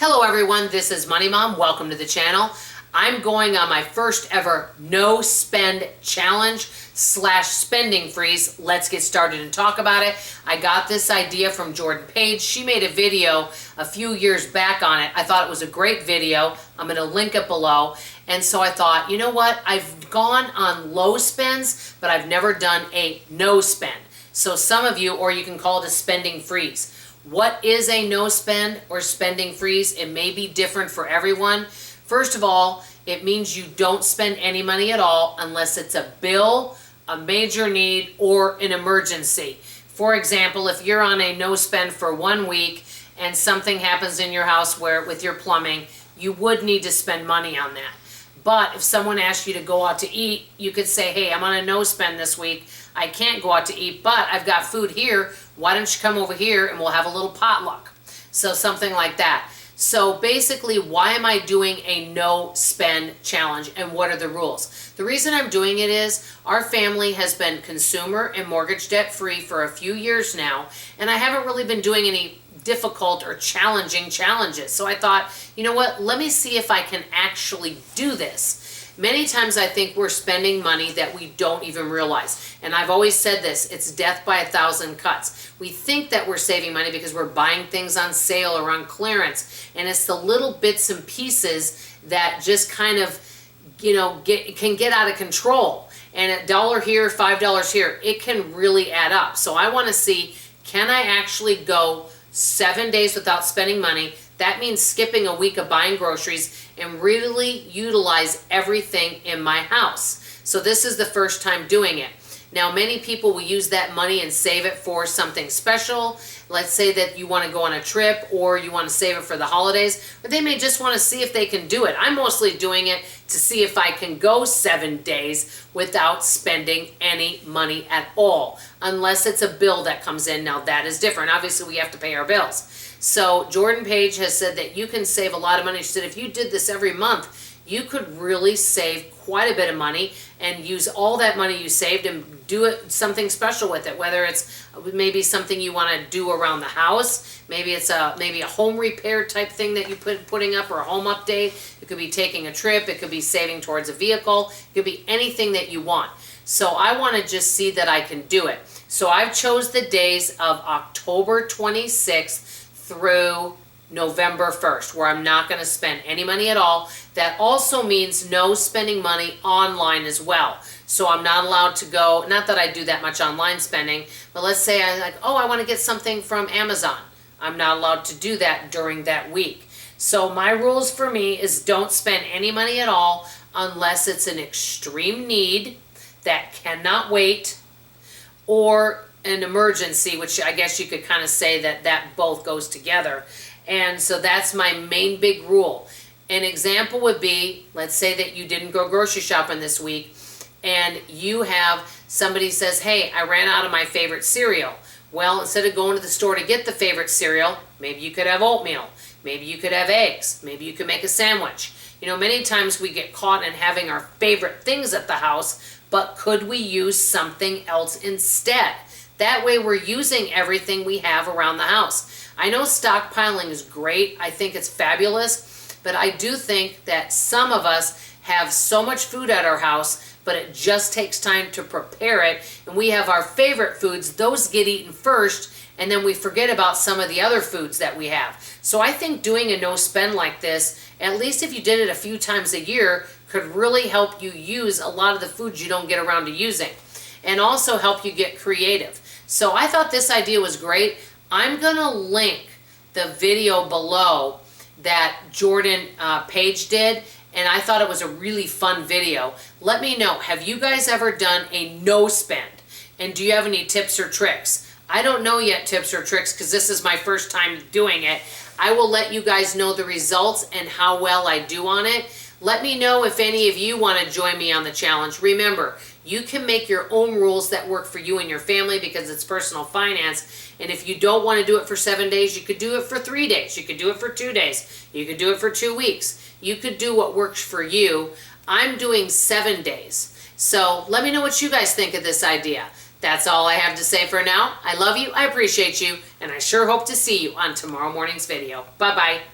Hello everyone, this is Money Mom. Welcome to the channel. I'm going on my first ever no spend challenge / spending freeze. Let's get started and talk about it. I got this idea from Jordan Page. She made a video a few years back on it. I thought it was a great video. I'm going to link it below. And so I thought, you know what? I've gone on low spends, but I've never done a no spend. So some of you, or you can call it a spending freeze. What is a no spend or spending freeze? It may be different for everyone. First of all, it means you don't spend any money at all unless it's a bill, a major need, or an emergency. For example, if you're on a no spend for 1 week and something happens in your house where with your plumbing, you would need to spend money on that. But if someone asked you to go out to eat, you could say, hey, I'm on a no spend this week. I can't go out to eat, but I've got food here. Why don't you come over here and we'll have a little potluck? So something like that. So basically, why am I doing a no spend challenge and what are the rules? The reason I'm doing it is our family has been consumer and mortgage debt free for a few years now, and I haven't really been doing any difficult or challenging challenges. So I thought, you know what, let me see if I can actually do this. Many times I think we're spending money that we don't even realize. And I've always said this, it's death by 1,000 cuts. We think that we're saving money because we're buying things on sale or on clearance. And it's the little bits and pieces that just kind of, you know, can get out of control. And $1 here, $5 here, it can really add up. So I want to see, can I actually go 7 days without spending money? That means skipping a week of buying groceries and really utilize everything in my house. So this is the first time doing it. Now, many people will use that money and save it for something special. Let's say that you want to go on a trip or you want to save it for the holidays, but they may just want to see if they can do it. I'm mostly doing it to see if I can go 7 days without spending any money at all, unless it's a bill that comes in. Now, that is different. Obviously, we have to pay our bills. So Jordan Page has said that you can save a lot of money. She said if you did this every month, you could really save quite a bit of money and use all that money you saved and do it something special with it, whether it's maybe something you want to do around the house, maybe it's a home repair type thing that you putting up, or a home update. It could be taking a trip, it could be saving towards a vehicle, it could be anything that you want. So I want to just see that I can do it. So I've chose the days of October 26th through November 1st, where I'm not going to spend any money at all. That also means no spending money online as well. So I'm not allowed to go, not that I do that much online spending, but let's say I want to get something from Amazon. I'm not allowed to do that during that week. So my rules for me is don't spend any money at all unless it's an extreme need that cannot wait, or an emergency, which I guess you could kind of say that both goes together. And so that's my main big rule. An example would be, let's say that you didn't go grocery shopping this week and you have somebody says, hey, I ran out of my favorite cereal. Well, instead of going to the store to get the favorite cereal, maybe you could have oatmeal, maybe you could have eggs, maybe you could make a sandwich. You know, many times we get caught in having our favorite things at the house, but could we use something else instead? That way we're using everything we have around the house. I know stockpiling is great. I think it's fabulous, but I do think that some of us have so much food at our house, but it just takes time to prepare it. And we have our favorite foods. Those get eaten first, and then we forget about some of the other foods that we have. So I think doing a no spend like this, at least if you did it a few times a year, could really help you use a lot of the foods you don't get around to using, and also help you get creative. So I thought this idea was great. I'm going to link the video below that Jordan Page did, and I thought it was a really fun video. Let me know, have you guys ever done a no spend? And do you have any tips or tricks? I don't know yet tips or tricks because this is my first time doing it. I will let you guys know the results and how well I do on it. Let me know if any of you want to join me on the challenge. Remember, you can make your own rules that work for you and your family because it's personal finance. And if you don't want to do it for 7 days, you could do it for 3 days. You could do it for 2 days. You could do it for 2 weeks. You could do what works for you. I'm doing 7 days. So let me know what you guys think of this idea. That's all I have to say for now. I love you, I appreciate you, and I sure hope to see you on tomorrow morning's video. Bye-bye.